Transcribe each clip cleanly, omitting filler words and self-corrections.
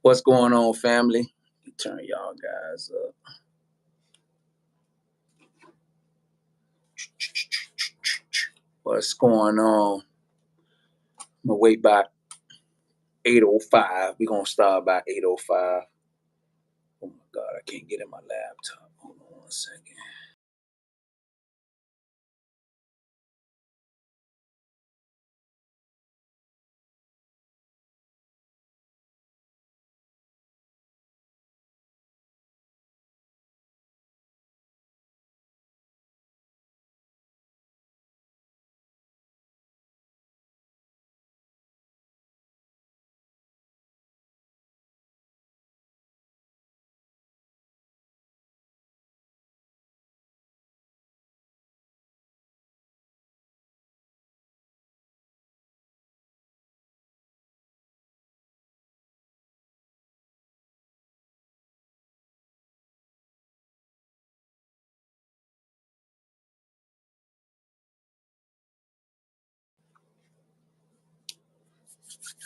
What's going on, family? Turn y'all guys up. What's going on? I'm gonna wait by 8:05. We're gonna start by 8:05. Oh my god, I can't get in my laptop. Hold on 1 second.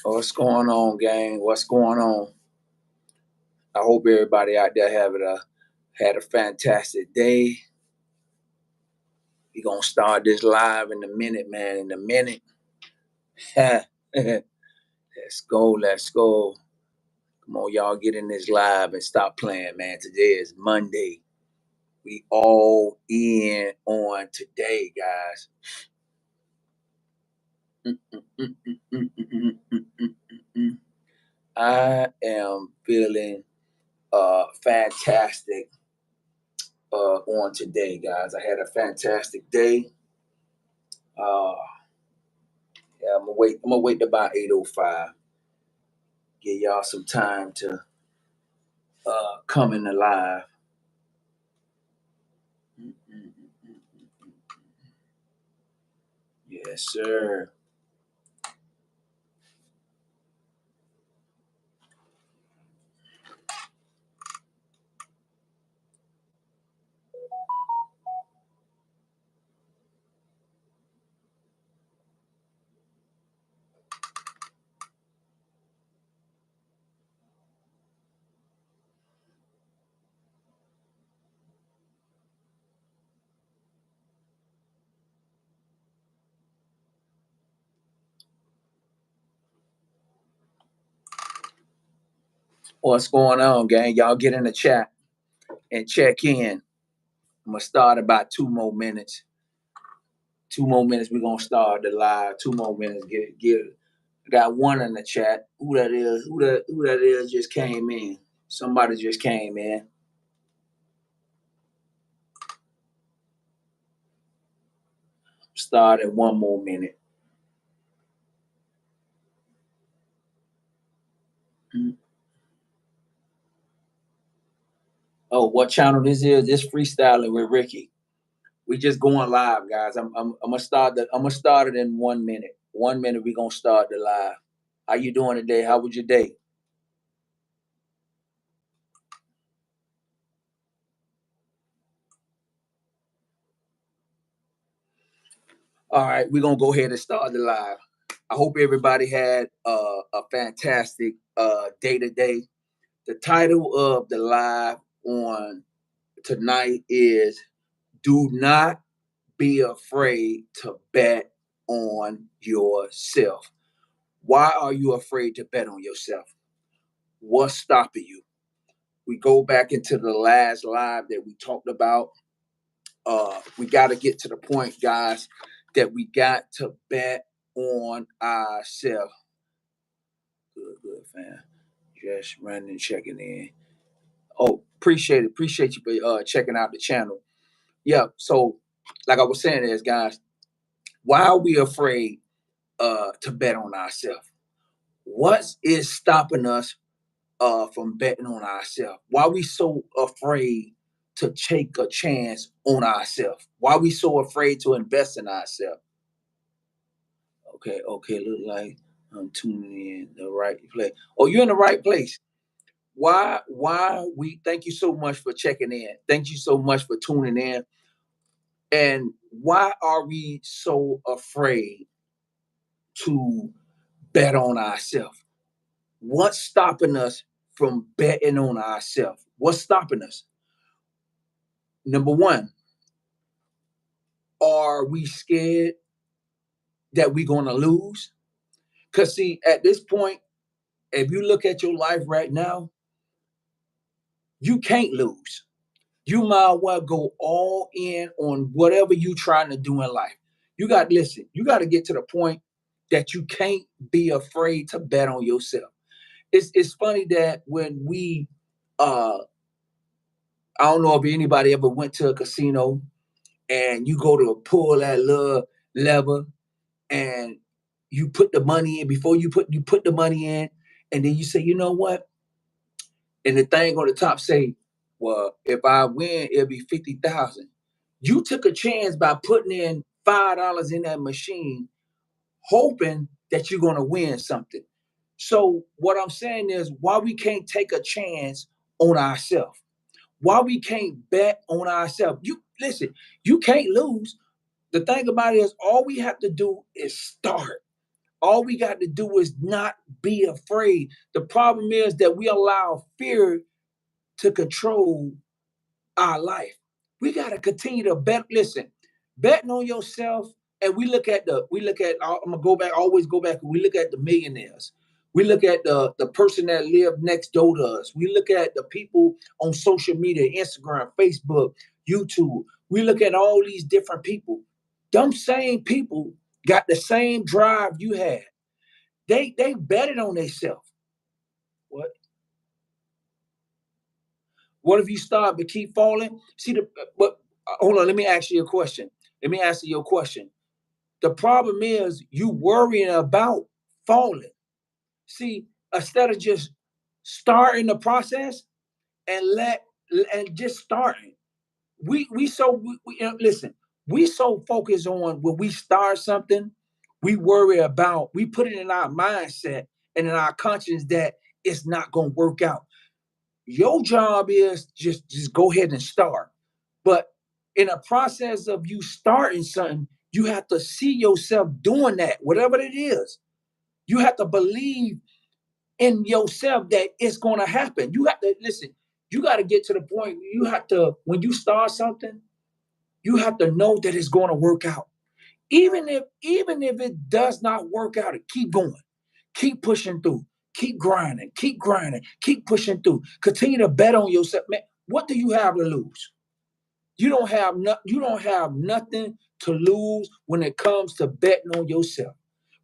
What's going on, gang? What's going on? I hope everybody out there had a fantastic day. We're gonna start this live in a minute, man. In a minute. Let's go, let's go. Come on, y'all, get in this live and stop playing, man. Today is Monday. We all in on today, guys. I am feeling fantastic on today, guys. I had a fantastic day. Uh, yeah, I'm gonna wait till about 8:05. Give y'all some time to come in alive. Yes, sir. What's going on, gang? Y'all get in the chat and check in. I'm gonna start about 2 more minutes. 2 more minutes. We're gonna start the live. 2 more minutes. Get. I got one in the chat. Who that is? Who that is? Just came in. Somebody just came in. Start in 1 more minute. Oh, what channel this is? This freestyling with Ricky. We just going live, guys. I'm gonna start it in 1 minute. 1 minute. We gonna start the live. How you doing today? How was your day? All right, we're gonna go ahead and start the live. I hope everybody had a fantastic day today. The title of the live on tonight is "Do Not Be Afraid to Bet on Yourself." Why are you afraid to bet on yourself? What's stopping you? We go back into the last live that we talked about. We got to get to the point, guys, that we got to bet on ourselves. Good, fam. Just running, checking in. Oh, appreciate it. Appreciate you for checking out the channel. Yeah. So, like I was saying, is guys, why are we afraid to bet on ourselves? What is stopping us from betting on ourselves? Why are we so afraid to take a chance on ourselves? Why are we so afraid to invest in ourselves? Okay, look like I'm tuning in the right place. Oh, you're in the right place. Why we thank you so much for checking in. Thank you so much for tuning in. And why are we so afraid to bet on ourselves? What's stopping us from betting on ourselves? What's stopping us? Number one, are we scared that we're going to lose? Because, see, at this point, if you look at your life right now, you can't lose. You might well go all in on whatever you're trying to do in life. You got to listen, you got to get to the point that you can't be afraid to bet on yourself. It's funny that when we I don't know if anybody ever went to a casino and you go to pull that little lever and you put the money in before you put the money in, and then you say, you know what? And the thing on the top say, well, if I win, it'll be 50,000. You took a chance by putting in $5 in that machine, hoping that you're gonna win something. So what I'm saying is, why we can't take a chance on ourselves? Why we can't bet on ourselves? You listen, you can't lose. The thing about it is, all we have to do is start. All we got to do is not be afraid. The problem is that we allow fear to control our life. We got to continue to bet. Listen, betting on yourself. And I'm gonna go back, always go back. We look at the millionaires. We look at the person that lived next door to us. We look at the people on social media, Instagram, Facebook, YouTube. We look at all these different people. Them same people got the same drive you had. They betted on themselves. What? What if you start but keep falling? See the but hold on, let me ask you a question. Let me answer your question. The problem is you worrying about falling. See, instead of just starting the process and just starting. Listen, we so focused on when we start something, we put it in our mindset and in our conscience that it's not gonna work out. Your job is just go ahead and start. But in a process of you starting something, you have to see yourself doing that, whatever it is. You have to believe in yourself that it's going to happen. You have to listen. You got to get to the point. You have to, when you start something, you have to know that it's going to work out. Even if it does not work out, keep going, keep pushing through, keep grinding, keep pushing through. Continue to bet on yourself, man. What do you have to lose? You don't have nothing to lose when it comes to betting on yourself.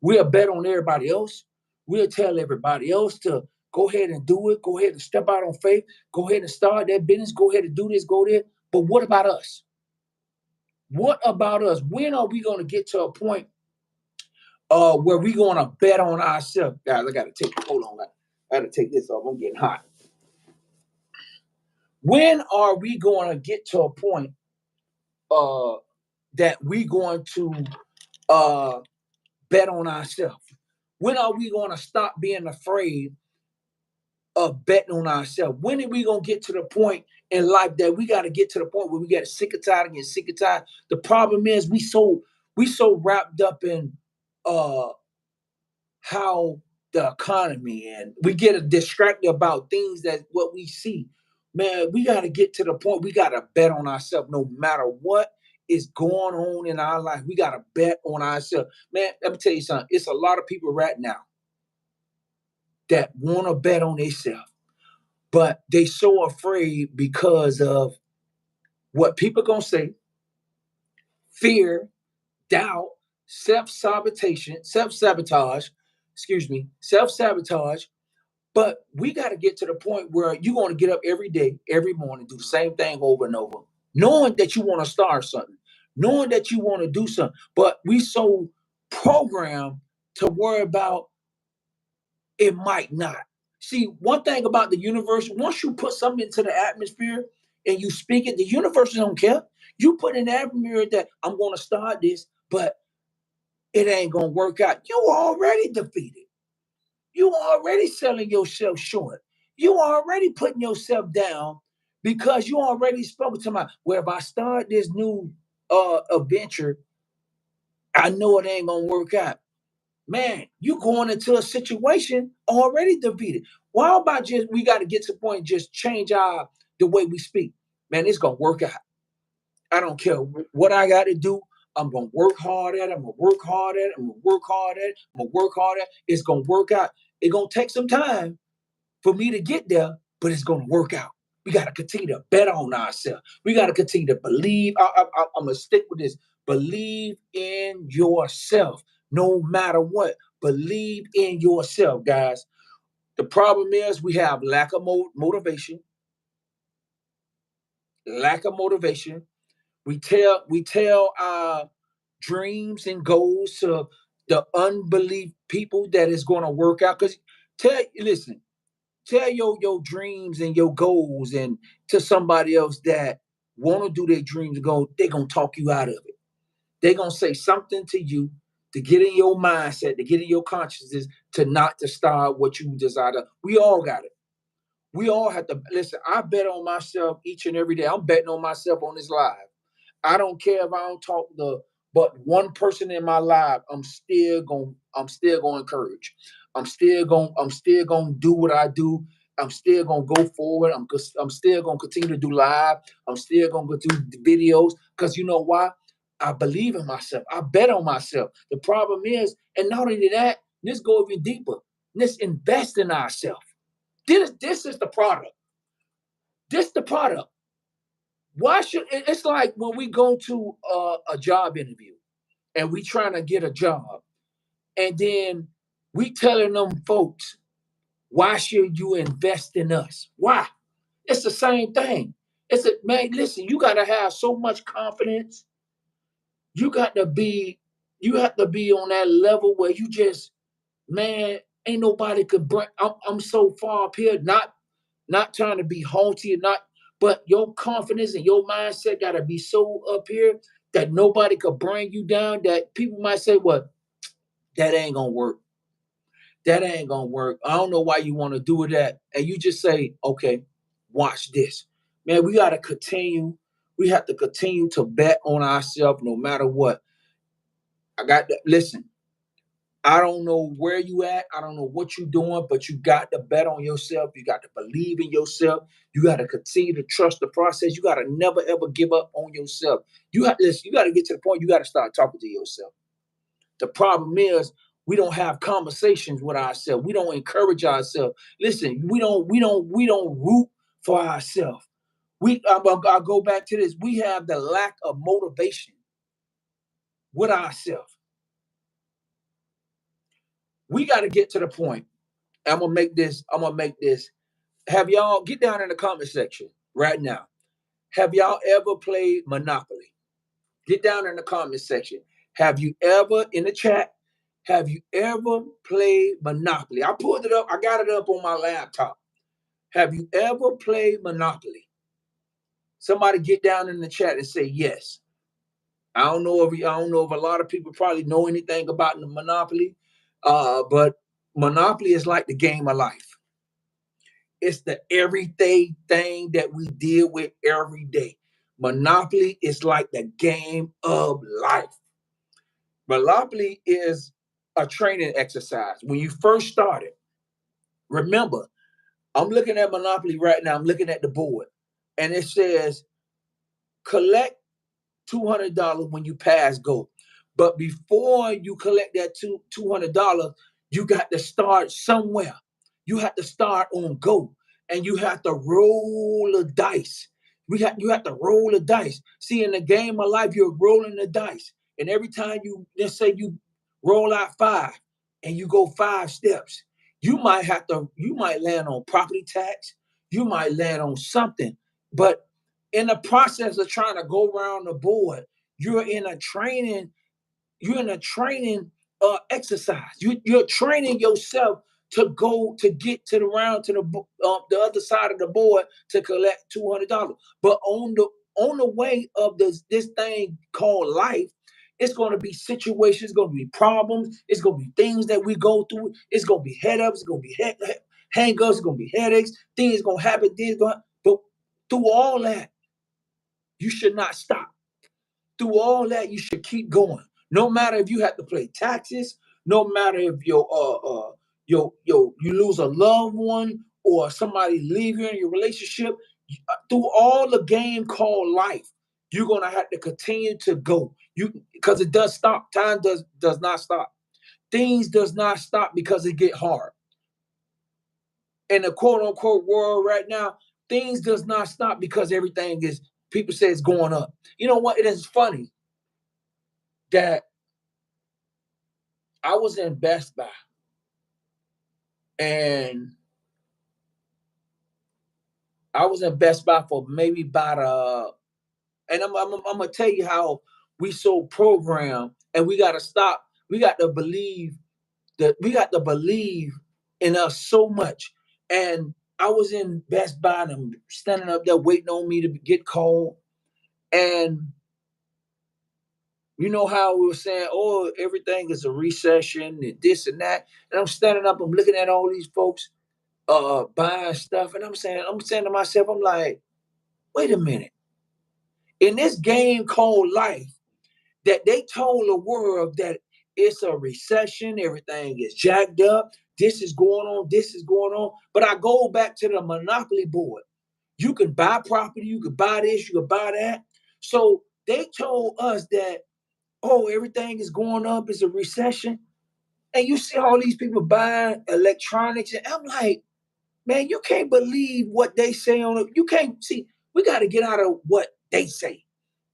We'll bet on everybody else. We'll tell everybody else to go ahead and do it. Go ahead and step out on faith. Go ahead and start that business. Go ahead and do this. Go there. But what about us? What about us? When are we going to get to a point where we going to bet on ourselves? Guys, I got to take. Hold on, I got to take this off. I'm getting hot. When are we going to get to a point that we going to uh, bet on ourselves? When are we going to stop being afraid of betting on ourselves? When are we going to get to the point in life that we got to get to the point where we get sick and tired and get sick and tired? The problem is we so wrapped up in uh how the economy, and we get distracted about things that what we see. Man, we got to get to the point we got to bet on ourselves no matter what is going on in our life. We got to bet on ourselves. Man, let me tell you something. It's a lot of people right now that want to bet on themselves, but they so afraid because of what people going to say, fear, doubt, self-sabotage, self-sabotage. But we got to get to the point where you're going to get up every day, every morning, do the same thing over and over, knowing that you want to start something, knowing that you want to do something. But we so programmed to worry about it might not. See, one thing about the universe, once you put something into the atmosphere and you speak it, the universe don't care. You put in the atmosphere that I'm going to start this, but it ain't going to work out. You already defeated. You already selling yourself short. You already putting yourself down because you already spoke to my, well, if I start this new adventure, I know it ain't gonna work out. man, you going into a situation already defeated. Why about just we got to get to the point and just change the way we speak? Man, it's gonna work out. I don't care what I got to do. I'm gonna work hard at it. I'm gonna work hard at it. I'm gonna work hard at it. I'm gonna work hard at it. It's gonna work out. It's gonna take some time for me to get there, but it's gonna work out. We got to continue to bet on ourselves. We got to continue to believe. I'm gonna stick with this. Believe in yourself, no matter what. Believe in yourself, guys. The problem is we have lack of motivation. Lack of motivation. We tell our dreams and goals to the unbelief people that it's going to work out. Because listen, tell your dreams and your goals and to somebody else that want to do their dreams and go, they're gonna talk you out of it. They're gonna say something to you to get in your mindset, to get in your consciousness, to not to start what you desire. We all got it. We all have to listen. I bet on myself each and every day. I'm betting on myself on this live. I don't care if I don't talk to but one person in my life. I'm still gonna encourage. I'm still gonna do what I do. I'm still gonna go forward. I'm still gonna continue to do live. I'm still gonna do videos because you know why? I believe in myself. I bet on myself. The problem is, and not only that, let's go even deeper. Let's invest in ourselves. This is the product. This the product. Why should it's like when we go to a job interview and we trying to get a job, and then we telling them folks, why should you invest in us? Why? It's the same thing. It's a man. Listen, you got to have so much confidence. You got to be. You have to be on that level where you just man. Ain't nobody could bring. I'm so far up here. Not trying to be haughty, not, but your confidence and your mindset got to be so up here that nobody could bring you down. That people might say, "Well, that ain't gonna work. That ain't gonna work. I don't know why you want to do that." And you just say, "Okay, watch this, man. We got to continue. We have to continue to bet on ourselves, no matter what." I got to listen. I don't know where you at. I don't know what you're doing, but you got to bet on yourself. You got to believe in yourself. You got to continue to trust the process. You got to never ever give up on yourself. You got to get to the point. You got to start talking to yourself. The problem is we don't have conversations with ourselves. We don't encourage ourselves. Listen, we don't root for ourselves. I'll go back to this. We have the lack of motivation with ourselves. We got to get to the point. I'm gonna make this. I'm gonna make this. Have y'all get down in the comment section right now? Have y'all ever played Monopoly? Get down in the comment section. Have you ever in the chat? Have you ever played Monopoly? I pulled it up. I got it up on my laptop. Have you ever played Monopoly? Somebody get down in the chat and say yes. I don't know if a lot of people probably know anything about the Monopoly, but Monopoly is like the game of life. It's the everyday thing that we deal with every day. Monopoly is like the game of life. Monopoly is a training exercise. When you first started, remember, I'm looking at Monopoly right now. I'm looking at the board, and it says collect $200 when you pass go. But before you collect that $200, you got to start somewhere. You have to start on go, and you have to roll the dice. You have to roll the dice. See, in the game of life, you're rolling the dice, and every time let's say you roll out five, and you go 5 steps, you might land on property tax. You might land on something, but in the process of trying to go around the board, you're in a training, you're in a training exercise. You're training yourself to go to get to the round to the other side of the board to collect $200. But on the way of this thing called life, it's going to be situations, it's going to be problems, it's going to be things that we go through, it's going to be head ups, it's going to be hang ups, it's going to be headaches, things going to happen, but through all that, you should not stop. Through all that, you should keep going. No matter if you have to pay taxes, No matter if you lose a loved one or somebody leave you in your relationship, through all the game called life, you're gonna have to continue to go. You because it does stop. Time does not stop. Things does not stop because it get hard. In the quote unquote world right now, things does not stop because everything is people say it's going up. You know what? It is funny that I was in Best Buy and I was in Best Buy for maybe about and I'm gonna tell you how we so programmed and we gotta stop. We got to believe that we got to believe in us so much. And I was in Best Buy and I'm standing up there waiting on me to get called. And you know how we were saying, oh, everything is a recession and this and that. And I'm standing up, I'm looking at all these folks buying stuff, and I'm saying to myself, I'm like, wait a minute. In this game called life, that they told the world that it's a recession, everything is jacked up, this is going on, this is going on. But I go back to the monopoly board. You can buy property, you can buy this, you can buy that. So they told us that, oh, everything is going up, it's a recession. And you see all these people buying electronics, and I'm like, man, you can't believe what they say on it. You can't see, we got to get out of what they say.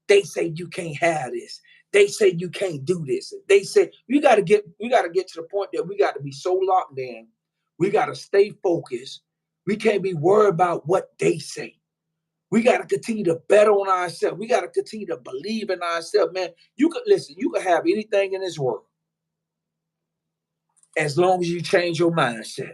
They say you can't have this. They say you can't do this. They say we got to get to the point that we got to be so locked in. We got to stay focused. We can't be worried about what they say. We got to continue to bet on ourselves. We got to continue to believe in ourselves, man. You could listen, you could have anything in this world as long as you change your mindset.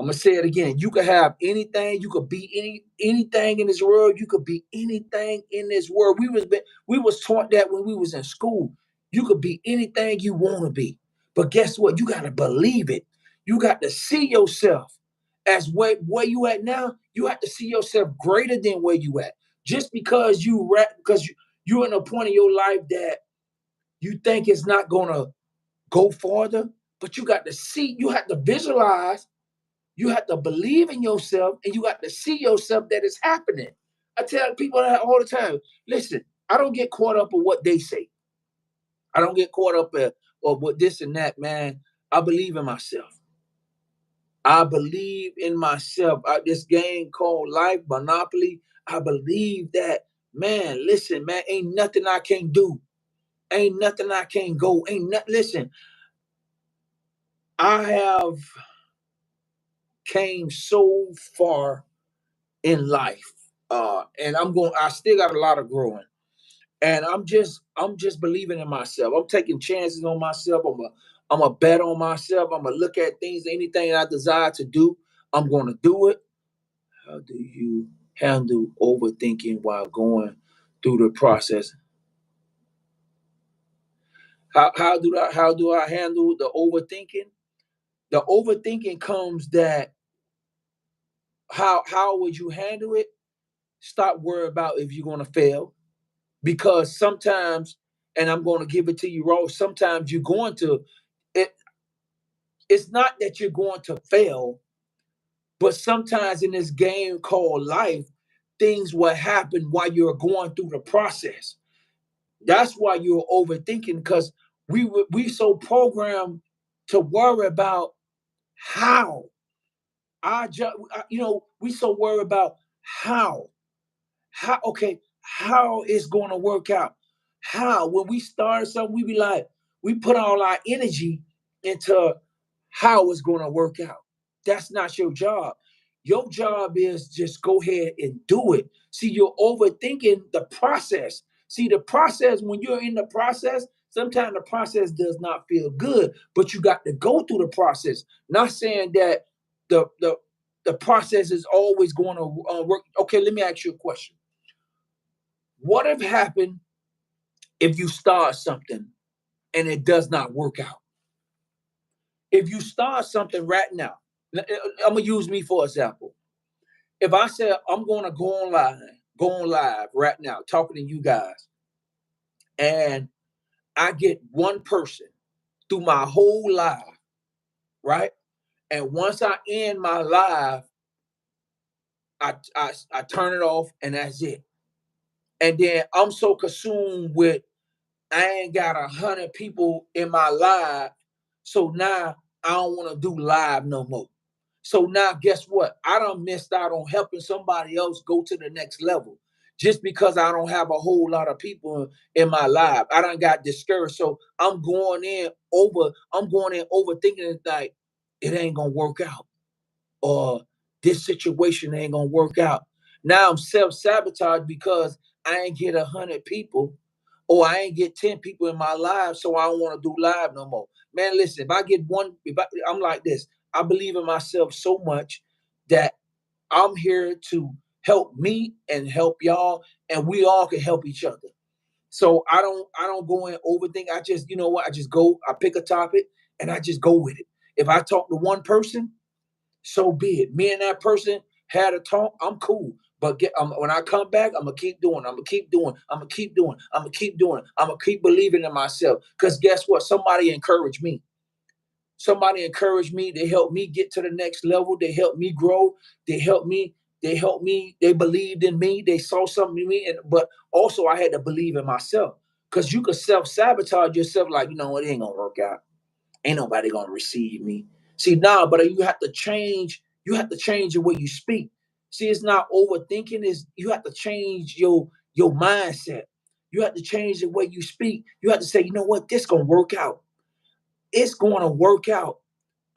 I'm gonna say it again. You could have anything. You could be anything in this world. You could be anything in this world. We was taught that when we was in school. You could be anything you want to be. But guess what? You gotta believe it. You got to see yourself as where you at now. You have to see yourself greater than where you at. Just because you're in a point in your life that you think it's not gonna go farther, but you got to see. You have to visualize, you have to believe in yourself, and you got to see yourself that it's happening. I tell people that all the time. Listen, I don't get caught up in what they say. I don't get caught up in or what this and that, man. I believe in myself. I believe in myself. This game called life, Monopoly. I believe that, man. Listen, man, ain't nothing I can't do. Ain't nothing I can't go. Ain't not. Listen, I have came so far in life. And I still got a lot of growing. And I'm just believing in myself. I'm taking chances on myself. I'm a bet on myself. I'm gonna look at things, anything I desire to do, I'm gonna do it. How do you handle overthinking while going through the process? How do I handle the overthinking? The overthinking comes that how would you handle it? Stop worrying about if you're gonna fail, because sometimes, and I'm going to give it to you raw, sometimes you're going to it it's not that you're going to fail, but sometimes in this game called life, things will happen while you're going through the process. That's why you're overthinking, because we so programmed to worry about how we so worried about how how it's going to work out. How when we start something, we be like, we put all our energy into how it's going to work out. That's not your job. Your job is just go ahead and do it. See, you're overthinking the process. See, the process, when you're in the process, sometimes the process does not feel good, but you got to go through the process. Not saying that the the the process is always going to work. Okay, let me ask you a question. What if happened if you start something and it does not work out? If you start something right now, I'm gonna use me for example. If I said I'm gonna go on live right now, talking to you guys, and I get one person through my whole life, right? And once I end my life, I turn it off and that's it. And then I'm so consumed with I ain't got 100 people in my live, so now I don't want to do live no more. So now guess what? I done missed out on helping somebody else go to the next level just because I don't have a whole lot of people in my live. I done got discouraged. So I'm going in overthinking it like it ain't gonna work out or this situation ain't gonna work out. Now I'm self-sabotage because I ain't get 100 people or I ain't get 10 people in my live, so I don't want to do live no more. Man, listen, if I get one, I'm like this, I believe in myself so much that I'm here to help me and help y'all, and we all can help each other. So I don't go in overthink. I just, you know what, I just go, I pick a topic and I just go with it. If I talk to one person, so be it. Me and that person had a talk. I'm cool. But when I come back, I'm gonna keep doing. I'm gonna keep doing. I'm gonna keep doing. I'm gonna keep doing. I'm gonna keep believing in myself. Cause guess what? Somebody encouraged me. Somebody encouraged me. They helped me get to the next level. They helped me grow. They helped me. They helped me. They believed in me. They saw something in me. But also, I had to believe in myself. Cause you could self sabotage yourself. Like, you know what? It ain't gonna work out. Ain't nobody gonna receive me. See, now, but you have to change. You have to change the way you speak. See, it's not overthinking. Is you have to change your mindset. You have to change the way you speak. You have to say, you know what, this gonna work out. It's going to work out.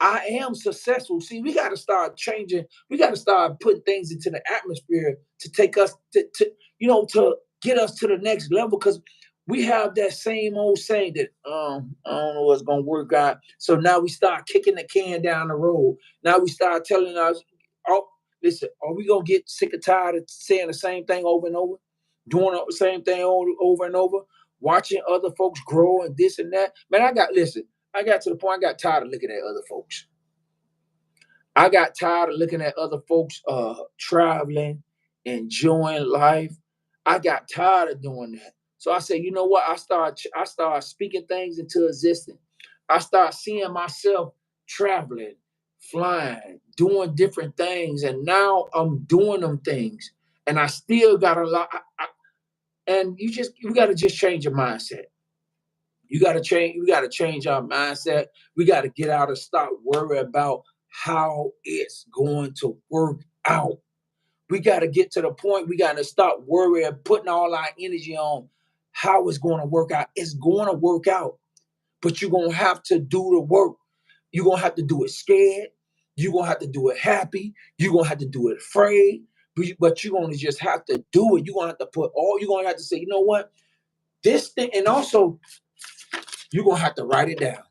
I am successful. See, we got to start changing. We got to start putting things into the atmosphere to take us to get us to the next level. Because we have that same old saying that I don't know what's gonna work out. So now we start kicking the can down the road. Now we start telling us, oh, listen, are we gonna get sick and tired of saying the same thing over and over, doing the same thing over and over, watching other folks grow and this and that? Man, I got to the point I got tired of looking at other folks. I got tired of looking at other folks traveling, enjoying life. I got tired of doing that. So I said, you know what? I start speaking things into existence. I start seeing myself traveling, flying, doing different things, and now I'm doing them things. And I still got a lot. And you got to just change your mindset. You got to change. We got to change our mindset. We got to get out and stop worrying about how it's going to work out. We got to get to the point. We got to stop worrying, putting all our energy on how it's going to work out. It's going to work out, but you're going to have to do the work. You're going to have to do it scared. You're going to have to do it happy. You're going to have to do it afraid. But you're going to just have to do it. You're going to have to put all. You're going to have to say, you know what, this thing, and also you're going to have to write it down.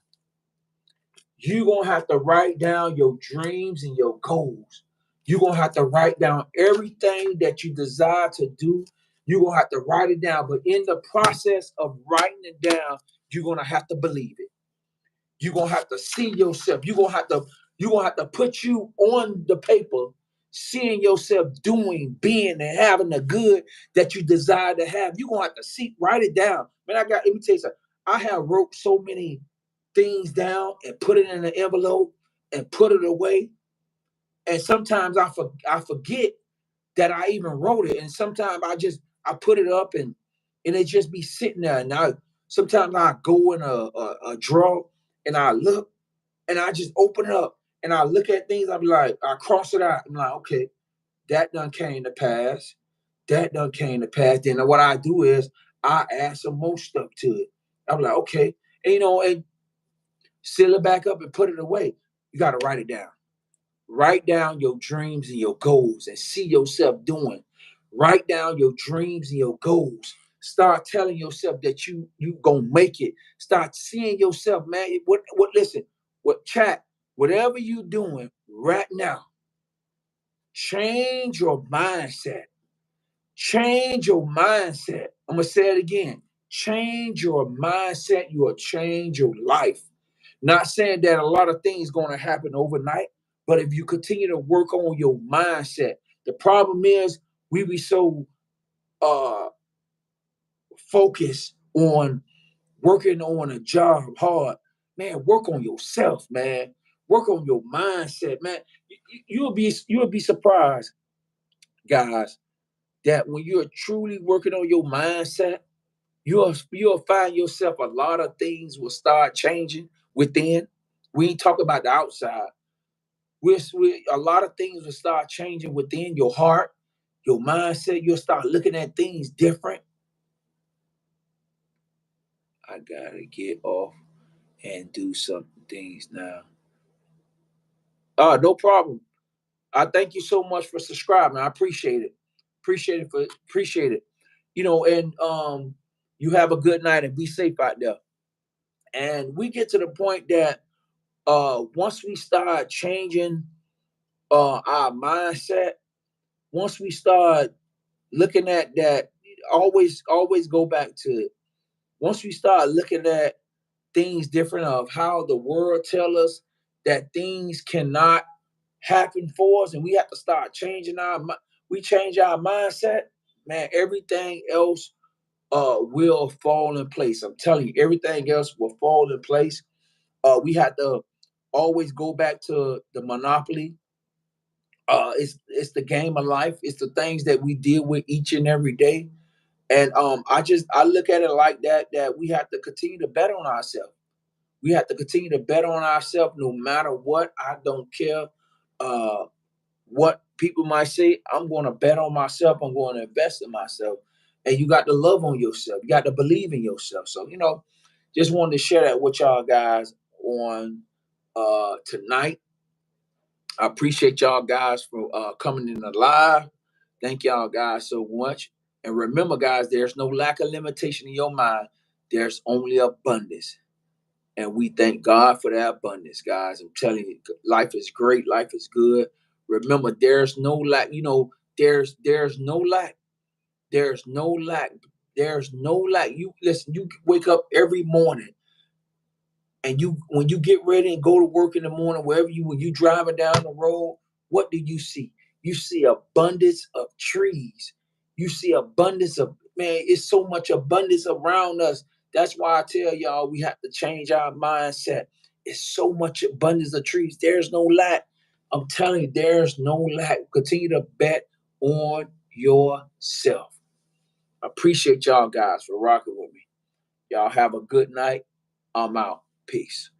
You're going to have to write down your dreams and your goals. You're going to have to write down everything that you desire to do. You're going to have to write it down. But in the process of writing it down, you're going to have to believe it. You're going to have to see yourself. You're going to have to put you on the paper, seeing yourself doing, being, and having the good that you desire to have. You're going to have to write it down. Man, let me tell you something. I have wrote so many things down and put it in an envelope and put it away. And sometimes I forget that I even wrote it. And sometimes I put it up and it just be sitting there. And sometimes I go in a drawer and I look and I just open it up and I look at things. I be like, I cross it out. I'm like, okay, that done came to pass. That done came to pass. Then what I do is I add some more stuff to it. I'm like, okay. And, and seal it back up and put it away. You got to write it down. Write down your dreams and your goals and see yourself doing. Write down your dreams and your goals. Start telling yourself that you gonna make it. Start seeing yourself, man. Listen, whatever you doing right now, change your mindset. Change your mindset. I'm gonna say it again. Change your mindset. You will change your life. Not saying that a lot of things going to happen overnight, but if you continue to work on your mindset, the problem is we be so uh focused on working on a job hard man, work on yourself, man. Work on your mindset, man. You'll be surprised, guys, that when you're truly working on your mindset, you'll find yourself a lot of things will start changing within. We ain't talk about the outside. We a lot of things will start changing within your heart, your mindset. You'll start looking at things different. I gotta get off and do some things now. No problem. I thank you so much for subscribing. I appreciate it. Appreciate it. And you have a good night and be safe out there. And we get to the point that once we start changing our mindset, once we start looking at that, always go back to it. Once we start looking at things different of how the world tell us that things cannot happen for us, and we have to start changing we change our mindset, man, everything else will fall in place. I'm telling you, everything else will fall in place. We have to always go back to the monopoly. It's the game of life. It's the things that we deal with each and every day. And I look at it like that we have to continue to bet on ourselves. We have to continue to bet on ourselves no matter what. I don't care uh, what people might say. I'm going to bet on myself. I'm going to invest in myself. And you got to love on yourself. You got to believe in yourself. So, just wanted to share that with y'all guys on tonight. I appreciate y'all guys for coming in the live. Thank y'all guys so much. And remember, guys, there's no lack of limitation in your mind. There's only abundance. And we thank God for that abundance, guys. I'm telling you, life is great. Life is good. Remember, there's no lack. There's no lack. There's no lack. There's no lack. You listen. You wake up every morning, and when you get ready and go to work in the morning, when you driving down the road, what do you see? You see abundance of trees. You see abundance of, man, it's so much abundance around us. That's why I tell y'all we have to change our mindset. It's so much abundance of trees. There's no lack. I'm telling you, there's no lack. Continue to bet on yourself. I appreciate y'all guys for rocking with me. Y'all have a good night. I'm out. Peace.